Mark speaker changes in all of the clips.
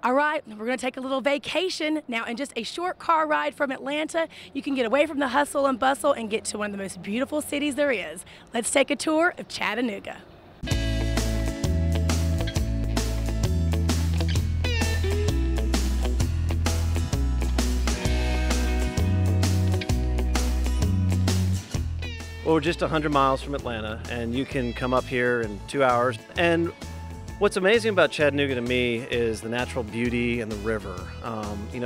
Speaker 1: All right, we're going to take a little vacation. Now, in just a short car ride from Atlanta, you can get away from the hustle and bustle and get to one of the most beautiful cities there is. Let's take a tour of Chattanooga.
Speaker 2: Well, we're just 100 miles from Atlanta, and you can come up here in 2 hours. And what's amazing about Chattanooga to me is the natural beauty and the river.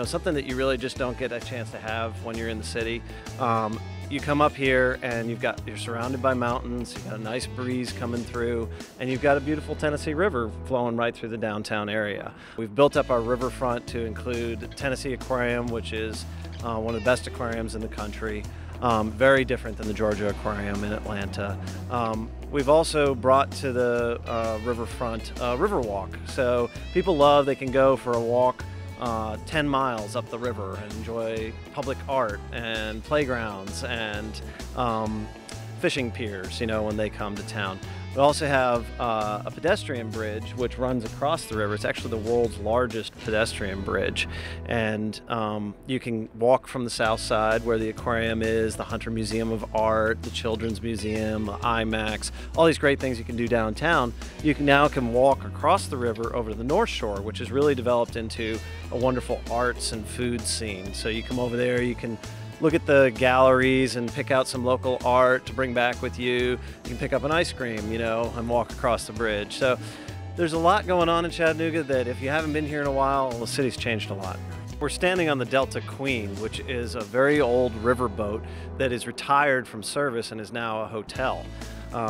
Speaker 2: Something that you really just don't get a chance to have when you're in the city. You come up here and you're surrounded by mountains, you've got a nice breeze coming through, and you've got a beautiful Tennessee River flowing right through the downtown area. We've built up our riverfront to include Tennessee Aquarium, which is one of the best aquariums in the country. Very different than the Georgia Aquarium in Atlanta. We've also brought to the riverfront Riverwalk. So people love, they can go for a walk 10 miles up the river and enjoy public art and playgrounds and fishing piers, when they come to town. We also have a pedestrian bridge which runs across the river. It's actually the world's largest pedestrian bridge. And you can walk from the south side where the aquarium is, the Hunter Museum of Art, the Children's Museum, the IMAX, all these great things you can do downtown. You can walk across the river over to the North Shore, which is really developed into a wonderful arts and food scene. So you come over there, you can look at the galleries and pick out some local art to bring back with you. You can pick up an ice cream, and walk across the bridge. So there's a lot going on in Chattanooga that if you haven't been here in a while, the city's changed a lot. We're standing on the Delta Queen, which is a very old riverboat that is retired from service and is now a hotel.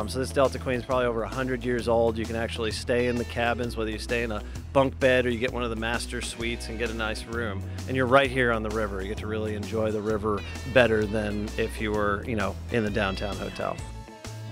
Speaker 2: So this Delta Queen is probably over 100 years old. You can actually stay in the cabins, whether you stay in a bunk bed or you get one of the master suites and get a nice room. And you're right here on the river. You get to really enjoy the river better than if you were, in the downtown hotel.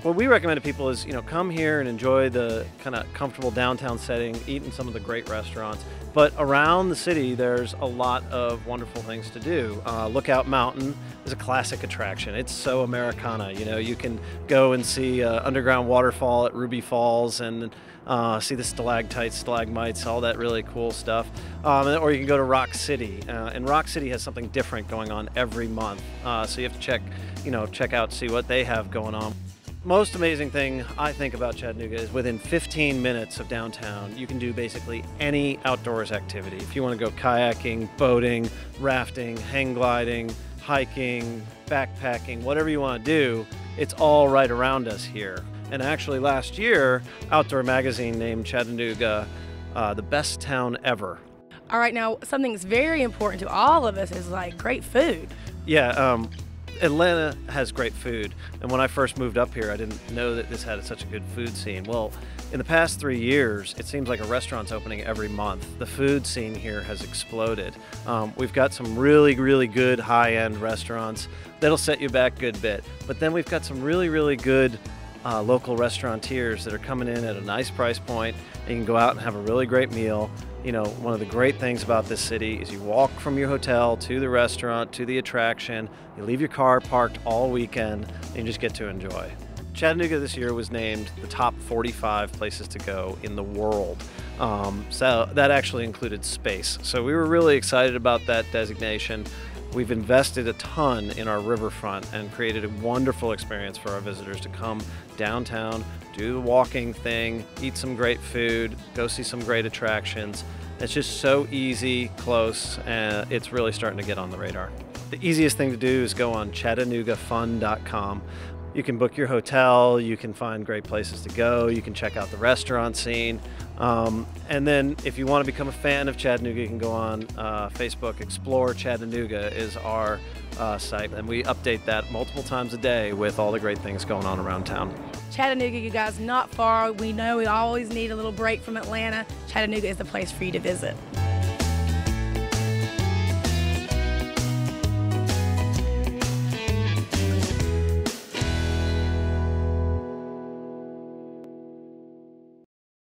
Speaker 2: What we recommend to people is, come here and enjoy the kind of comfortable downtown setting, eat in some of the great restaurants. But around the city, there's a lot of wonderful things to do. Lookout Mountain is a classic attraction. It's so Americana. You can go and see underground waterfall at Ruby Falls and see the stalactites, stalagmites, all that really cool stuff. Or you can go to Rock City. And Rock City has something different going on every month. So you have to check out, see what they have going on. Most amazing thing I think about Chattanooga is within 15 minutes of downtown, you can do basically any outdoors activity. If you want to go kayaking, boating, rafting, hang gliding, hiking, backpacking, whatever you want to do, it's all right around us here. And actually last year, Outdoor Magazine named Chattanooga the best town ever.
Speaker 1: All right, now something that's very important to all of us is like great food.
Speaker 2: Yeah. Atlanta has great food, and when I first moved up here, I didn't know that this had such a good food scene. Well, in the past 3 years, it seems like a restaurant's opening every month. The food scene here has exploded. We've got some really, really good high-end restaurants that'll set you back a good bit, but then we've got some really, really good local restaurateurs that are coming in at a nice price point, and you can go out and have a really great meal. One of the great things about this city is you walk from your hotel to the restaurant, to the attraction, you leave your car parked all weekend, and you just get to enjoy. Chattanooga this year was named the top 45 places to go in the world. So that actually included space. So we were really excited about that designation. We've invested a ton in our riverfront and created a wonderful experience for our visitors to come downtown, do the walking thing, eat some great food, go see some great attractions. It's just so easy, close, and it's really starting to get on the radar. The easiest thing to do is go on ChattanoogaFun.com. You can book your hotel, you can find great places to go, you can check out the restaurant scene. And then if you want to become a fan of Chattanooga, you can go on Facebook. Explore Chattanooga is our site, and we update that multiple times a day with all the great things going on around town.
Speaker 1: Chattanooga, you guys, not far. We know we always need a little break from Atlanta. Chattanooga is the place for you to visit.